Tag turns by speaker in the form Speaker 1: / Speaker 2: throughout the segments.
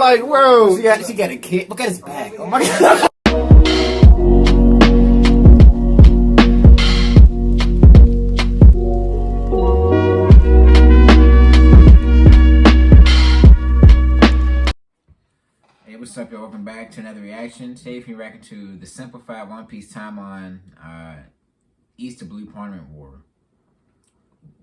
Speaker 1: like, bro.
Speaker 2: She got a kid. Look at his back. Oh my god. Hey, what's up, y'all? Welcome back to another reaction. Today, if you're reacting to the Simplified One Piece timeline, East to Blue Parliament War.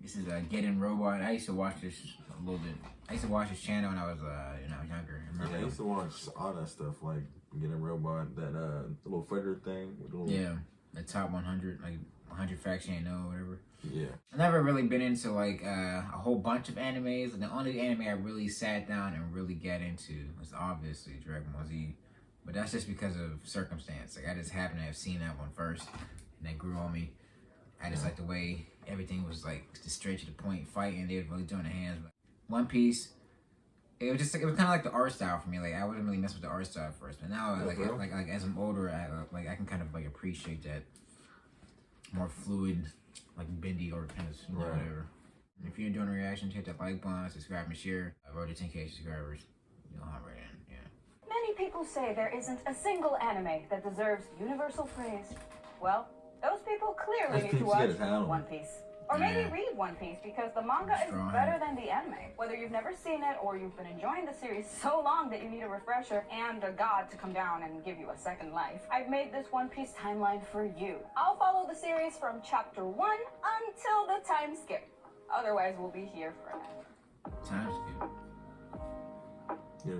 Speaker 2: This is a Get-In Robot. I used to watch this a little bit. I used to watch this channel when I was younger.
Speaker 1: Yeah, I used to watch all that stuff, like Get-In Robot, that little fighter thing. With the little...
Speaker 2: Yeah, the top 100, like 100 facts you ain't know, whatever.
Speaker 1: Yeah.
Speaker 2: I've never really been into like a whole bunch of animes. The only anime I really sat down and really got into was obviously Dragon Ball Z, but that's just because of circumstance. Like I just happened to have seen that one first, and that grew on me. I just like the way everything was like just straight to the point, fighting. They were really doing the hands. But One Piece, it was kind of like the art style for me. Like I wasn't really mess with the art style at first, but now like as I'm older, I can kind of like appreciate that more fluid, like bendy or kind of whatever. If you're doing a reaction, hit that like button, subscribe and share. I've already 10K subscribers. You'll hop right in. Yeah.
Speaker 3: Many people say there isn't a single anime that deserves universal praise. Well, those people clearly need to watch One Piece. Or maybe read One Piece, because the manga is better than the anime. Whether you've never seen it or you've been enjoying the series so long that you need a refresher and a god to come down and give you a second life, I've made this One Piece timeline for you. I'll follow the series from chapter 1 until the time skip. Otherwise, we'll be here forever.
Speaker 2: Time skip.
Speaker 1: Yeah,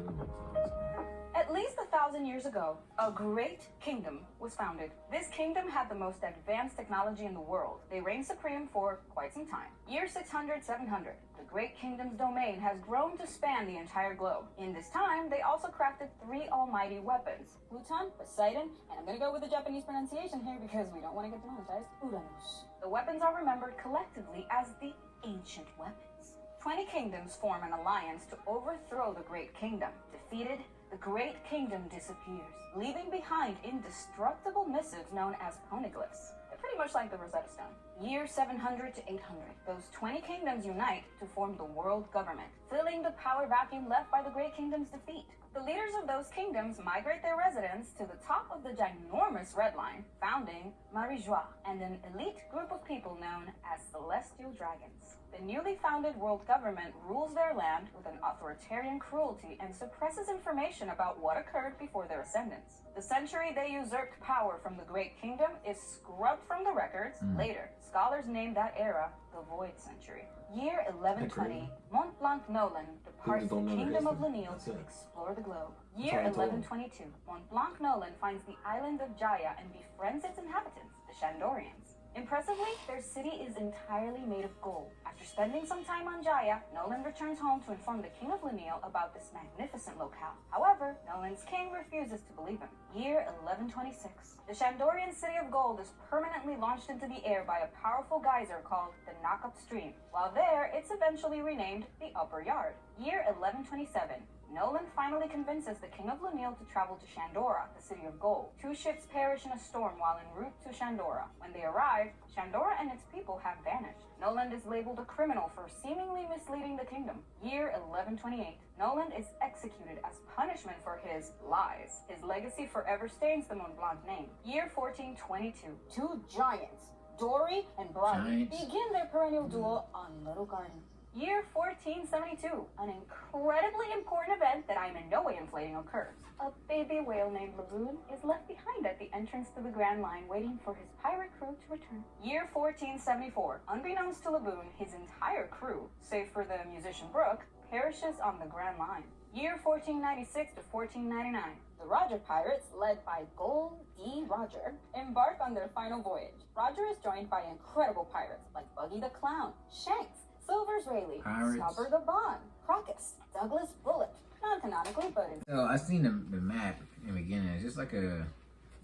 Speaker 3: At least 1,000 years ago, a great kingdom was founded. This kingdom had the most advanced technology in the world. They reigned supreme for quite some time. Year 600, 700. The great kingdom's domain has grown to span the entire globe. In this time, they also crafted 3 almighty weapons. Pluton, Poseidon, and I'm gonna go with the Japanese pronunciation here because we don't want to get demonetized. Uranus. The weapons are remembered collectively as the Ancient Weapons. 20 kingdoms form an alliance to overthrow the Great Kingdom. Defeated, the Great Kingdom disappears, leaving behind indestructible missives known as poneglyphs. They're pretty much like the Rosetta Stone. Year 700 to 800, those 20 kingdoms unite to form the world government, filling the power vacuum left by the Great Kingdom's defeat. The leaders of those kingdoms migrate their residents to the top of the ginormous Red Line, founding Marijois and an elite group of people known as Celestial Dragons. The newly founded world government rules their land with an authoritarian cruelty and suppresses information about what occurred before their ascendance. The century they usurped power from the Great Kingdom is scrubbed from the records. Later, scholars named that era the Void Century. Year 1120, Mont Blanc Nolan departs the Kingdom of Lenil to explore the globe. Year 1122, Mont Blanc Nolan finds the island of Jaya and befriends its inhabitants, the Shandorians. Impressively, their city is entirely made of gold. After spending some time on Jaya, Nolan returns home to inform the King of Lenil about this magnificent locale. However, Nolan's king refuses to believe him. Year 1126. The Shandorian City of Gold is permanently launched into the air by a powerful geyser called the Knockup Stream. While there, it's eventually renamed the Upper Yard. Year 1127. Nolan finally convinces the King of Lenil to travel to Shandora, the City of Gold. 2 ships perish in a storm while en route to Shandora. When they arrive, Shandora and its people have vanished. Nolan is labeled a criminal for seemingly misleading the kingdom. Year 1128. Nolan is executed as punishment for his lies. His legacy forever stains the Mont Blanc name. Year 1422. 2 giants, Dory and Briny, begin their perennial duel on Little Garden. Year 1472, an incredibly important event that I'm in no way inflating occurs. A baby whale named Laboon is left behind at the entrance to the Grand Line, waiting for his pirate crew to return. Year 1474, unbeknownst to Laboon, his entire crew, save for the musician Brooke, perishes on the Grand Line. Year 1496 to 1499, the Roger Pirates, led by Gold D. Roger, embark on their final voyage. Roger is joined by incredible pirates like Buggy the Clown, Shanks, Silver's Rayleigh, Scupper the Bond, Crocus, Douglas Bullet, non-canonically, but in...
Speaker 2: So I seen the map in the beginning. It's just like a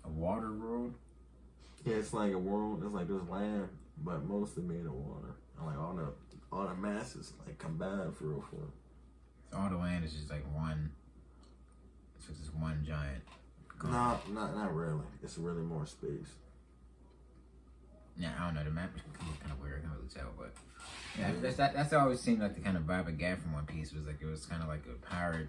Speaker 2: water world.
Speaker 1: Yeah, it's like a world. It's like this land, but mostly made of water. And like all the masses like combined for real.
Speaker 2: So all the land is just like one. It's just one giant.
Speaker 1: No, not really. It's really more space.
Speaker 2: Yeah, I don't know. The map is kind of weird. I can't really tell, but yeah, that's always seemed like the kind of vibe I got from One Piece was like it was kind of like a pirate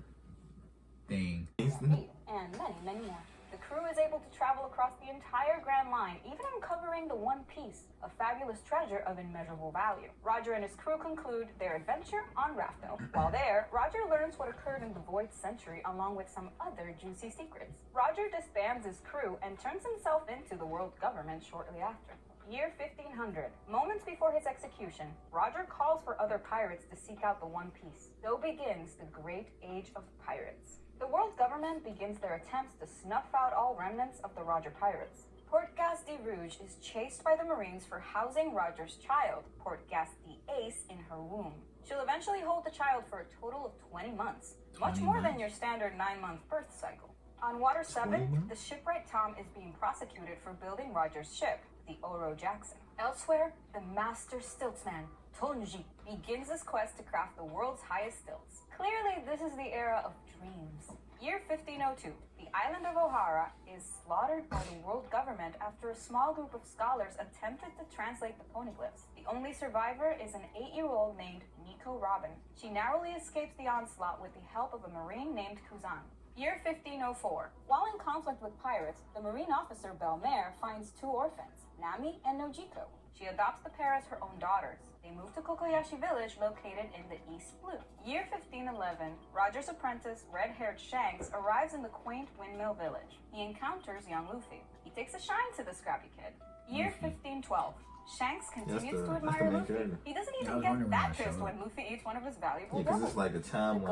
Speaker 3: crew is able to travel across the entire Grand Line, even uncovering the One Piece, a fabulous treasure of immeasurable value. Roger and his crew conclude their adventure on Raftel. While there, Roger learns what occurred in the Void Century along with some other juicy secrets. Roger disbands his crew and turns himself into the world government shortly after. Year 1500. Moments before his execution, Roger calls for other pirates to seek out the One Piece. So begins the Great Age of Pirates. The world government begins their attempts to snuff out all remnants of the Roger pirates. Port-Gas de Rouge is chased by the Marines for housing Roger's child, Port-Gas de Ace, in her womb. She'll eventually hold the child for a total of 20 months, much more than your standard 9-month birth cycle. On Water 7, the shipwright Tom is being prosecuted for building Roger's ship, the Oro Jackson. Elsewhere, the master stiltsman, Tonji, begins his quest to craft the world's highest stilts. Clearly, this is the era of dreams. Year 1502. The island of O'Hara is slaughtered by the world government after a small group of scholars attempted to translate the poneglyphs. The only survivor is an 8-year-old named Nico Robin. She narrowly escapes the onslaught with the help of a marine named Kuzan. Year 1504. While in conflict with pirates, the marine officer Belmer finds 2 orphans, Nami and Nojiko. She adopts the pair as her own daughters. They move to Kokoyashi village located in the East Blue. Year 1511, Roger's apprentice, red-haired Shanks, arrives in the quaint windmill village. He encounters young Luffy. He takes a shine to the scrappy kid. Year 1512. Shanks continues to admire Luffy. He doesn't even get that pissed when Luffy eats one of his valuable
Speaker 1: because it's like a time when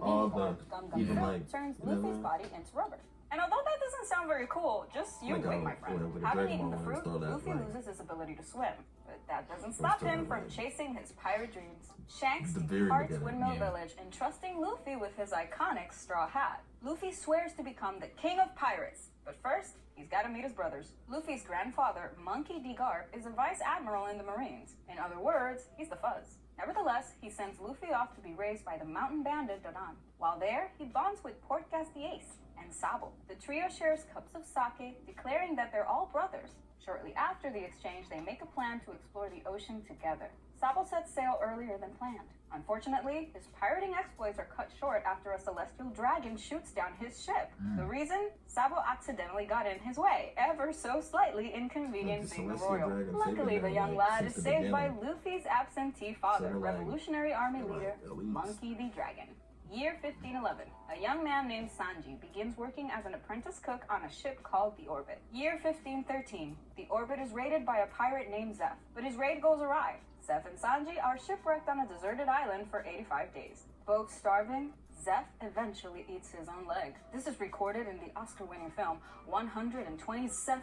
Speaker 1: all the even like
Speaker 3: turns Luffy's body into rubber. And although that doesn't sound very cool, just you wait, my friend. Having eaten the fruit, Luffy loses his ability to swim. But that doesn't stop him from chasing his pirate dreams. Shanks departs Windmill Village, entrusting Luffy with his iconic straw hat. Luffy swears to become the king of pirates, but first, he's got to meet his brothers. Luffy's grandfather, Monkey D. Garp, is a vice admiral in the Marines. In other words, he's the fuzz. Nevertheless, he sends Luffy off to be raised by the mountain bandit Dodan. While there, he bonds with Port-Gas de Ace and Sabo. The trio shares cups of sake, declaring that they're all brothers. Shortly after the exchange, they make a plan to explore the ocean together. Sabo sets sail earlier than planned. Unfortunately, his pirating exploits are cut short after a celestial dragon shoots down his ship. The reason? Sabo accidentally got in his way, ever so slightly inconveniencing the royal. Luckily, the young lad is saved by Luffy's absentee father, Revolutionary Army leader, Monkey D. Dragon. Year 1511. A young man named Sanji begins working as an apprentice cook on a ship called the Orbit. Year 1513. The Orbit is raided by a pirate named Zeph, but his raid goes awry. Zeph and Sanji are shipwrecked on a deserted island for 85 days. Both starving, Zeph eventually eats his own leg. This is recorded in the Oscar-winning film 127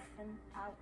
Speaker 3: Hours.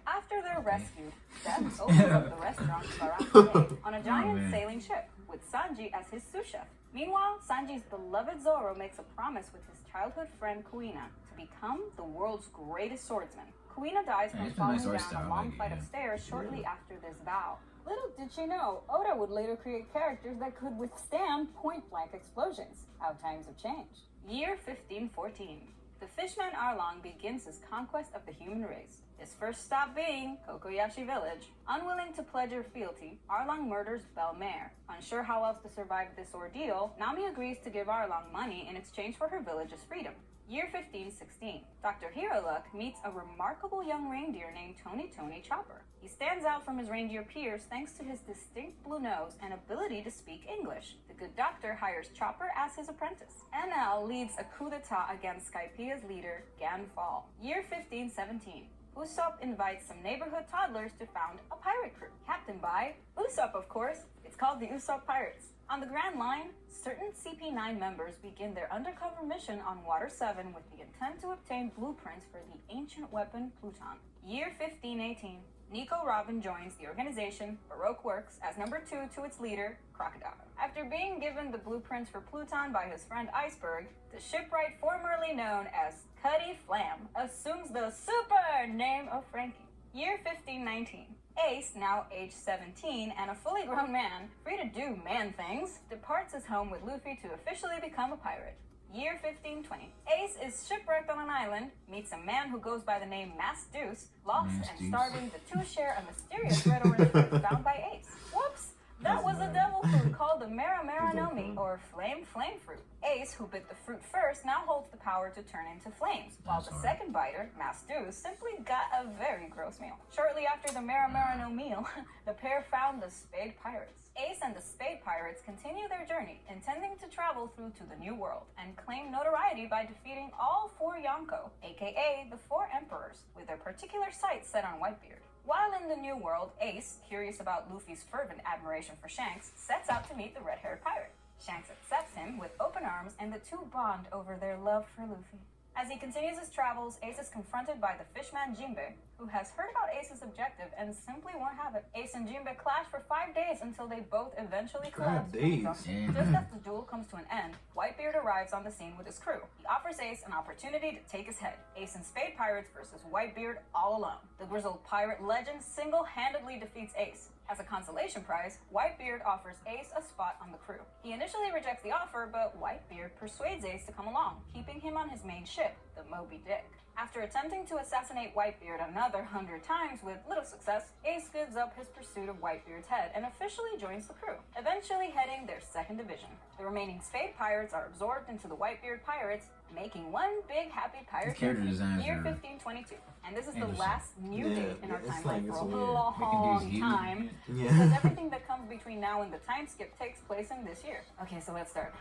Speaker 3: After they're rescued, Zeph opens up the restaurant Baraka on a giant sailing ship, with Sanji as his sous chef. Meanwhile, Sanji's beloved Zoro makes a promise with his childhood friend Kuina to become the world's greatest swordsman. Kuina dies from falling down a long flight of stairs shortly after this vow. Little did she know, Oda would later create characters that could withstand point-blank explosions. How times have changed. Year 1514. The fishman Arlong begins his conquest of the human race. His first stop being Kokoyashi village. Unwilling to pledge her fealty, Arlong murders Belmer. Unsure how else to survive this ordeal, Nami agrees to give Arlong money in exchange for her village's freedom. Year 1516. Dr. Hiroluck meets a remarkable young reindeer named Tony Chopper. He stands out from his reindeer peers thanks to his distinct blue nose and ability to speak English. The good doctor hires Chopper as his apprentice. Enel leads a coup d'etat against Skypia's leader, Gan Fall. Year 1517. Usopp invites some neighborhood toddlers to found a pirate crew, captained by Usopp, of course. It's called the Usopp Pirates. On the Grand Line, certain CP9 members begin their undercover mission on Water 7 with the intent to obtain blueprints for the ancient weapon Pluton. Year 1518. Nico Robin joins the organization Baroque Works as number 2 to its leader, Crocodile. After being given the blueprints for Pluton by his friend Iceberg, the shipwright formerly known as Cuddy Flam assumes the super name of Frankie. Year 1519. Ace, now age 17 and a fully grown man, free to do man things, departs his home with Luffy to officially become a pirate. Year 1520. Ace is shipwrecked on an island, meets a man who goes by the name Masked Deuce, lost and starving, the two share a mysterious red orange fruit found by Ace. Whoops! That was a devil fruit called the Mera no Mi, or flame fruit. Ace, who bit the fruit first, now holds the power to turn into flames, while the second biter, Masdu, simply got a very gross meal. Shortly after the Mera no meal, the pair found the Spade Pirates. Ace and the Spade Pirates continue their journey, intending to travel through to the New World and claim notoriety by defeating all 4 Yonko, aka the 4 Emperors, with their particular sights set on Whitebeard. While in the New World, Ace, curious about Luffy's fervent admiration for Shanks, sets out to meet the red-haired pirate. Shanks accepts him with open arms, and the two bond over their love for Luffy. As he continues his travels, Ace is confronted by the fishman Jinbe, who has heard about Ace's objective and simply won't have it. Ace and Jinbe clash for 5 days until they both eventually collapse.
Speaker 1: 5 days.
Speaker 3: Just as the duel comes to an end, Whitebeard arrives on the scene with his crew. He offers Ace an opportunity to take his head. Ace and Spade Pirates versus Whitebeard all alone. The grizzled pirate legend single-handedly defeats Ace. As a consolation prize, Whitebeard offers Ace a spot on the crew. He initially rejects the offer, but Whitebeard persuades Ace to come along, keeping him on his main ship, the Moby Dick. After attempting to assassinate Whitebeard another 100 times with little success, Ace gives up his pursuit of Whitebeard's head and officially joins the crew, eventually heading their second division. The remaining Spade Pirates are absorbed into the Whitebeard Pirates, making one big happy pirate year 1522. And this is the last new date in our timeline for a long time, because everything that comes between now and the time skip takes place in this year. Okay, so let's start.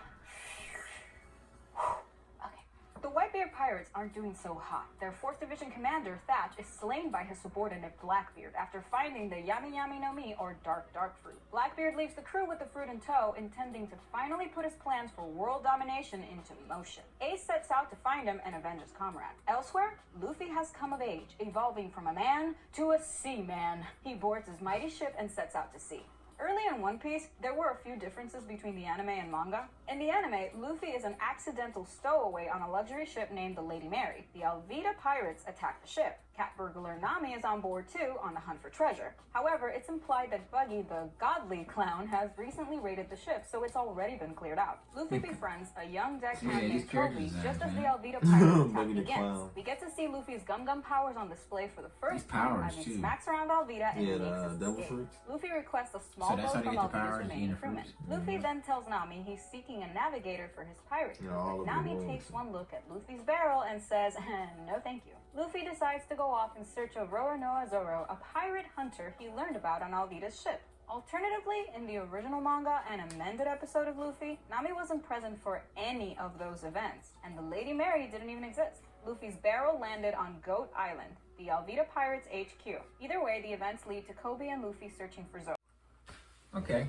Speaker 3: The Whitebeard Pirates aren't doing so hot. Their 4th Division commander, Thatch, is slain by his subordinate Blackbeard after finding the Yami no Mi, or dark fruit. Blackbeard leaves the crew with the fruit in tow, intending to finally put his plans for world domination into motion. Ace sets out to find him and avenge his comrade. Elsewhere, Luffy has come of age, evolving from a man to a seaman. He boards his mighty ship and sets out to sea. Early in One Piece, there were a few differences between the anime and manga. In the anime, Luffy is an accidental stowaway on a luxury ship named the Lady Mary. The Alvida pirates attack the ship. Cat burglar Nami is on board too, on the hunt for treasure. However, it's implied that Buggy, the godly clown, has recently raided the ship, so it's already been cleared out. Luffy befriends a young deckhand named Kobe just as the Alvida pirates attack begins. We get to see Luffy's Gum Powers on display for the first time as he smacks around Alvida and makes his escape. Luffy requests a small boat from Alvida's remaining crewmen. Luffy then tells Nami he's seeking a navigator for his pirate crew. Nami takes one look at Luffy's barrel and says, no thank you. Luffy decides to go off in search of Roronoa Zoro, a pirate hunter he learned about on Alvida's ship. Alternatively, in the original manga and amended episode of Luffy, Nami wasn't present for any of those events, and the Lady Mary didn't even exist. Luffy's barrel landed on Goat Island, the Alvida Pirates HQ. Either way, the events lead to Kobe and Luffy searching for Zoro.
Speaker 2: Okay.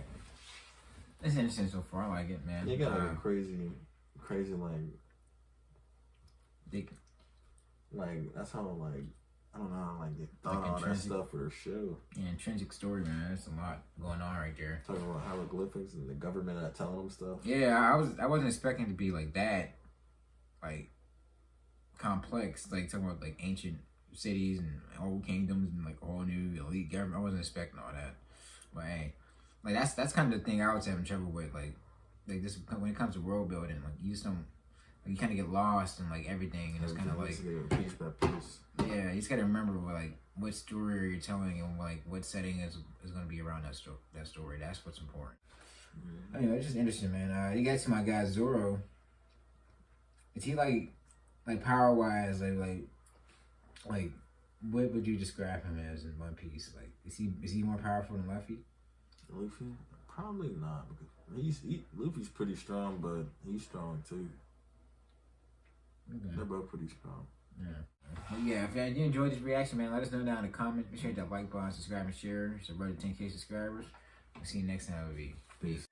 Speaker 2: It's interesting so far. I like it, man.
Speaker 1: They got a crazy that's how I don't know how they thought all that stuff for their show.
Speaker 2: Yeah, intrinsic story, man. There's a lot going on right there.
Speaker 1: Talking about hieroglyphics and the government not telling them stuff.
Speaker 2: Yeah, I wasn't expecting it to be like that, like complex. Like talking about like ancient cities and old kingdoms and like all new elite government. I wasn't expecting all that. But hey, like that's kind of the thing I was having trouble with. Like this when it comes to world building, like you just don't. You kind of get lost in like everything, and it's kind of like
Speaker 1: piece by piece.
Speaker 2: Yeah, you just gotta remember what story you're telling and like what setting is gonna be around that story. That's what's important. Mm-hmm. Anyway, it's just interesting, man. You guys see my guy Zoro. Is he like power wise, like what would you describe him as in One Piece? Like is he more powerful than Luffy?
Speaker 1: Luffy? Probably not, because Luffy's pretty strong, but he's strong too. Okay. They're both pretty strong.
Speaker 2: Yeah. If you enjoyed this reaction, man, let us know down in the comments. Be sure to hit that like button, subscribe, and share. So, brother, 10K subscribers. We'll see you next time. Peace.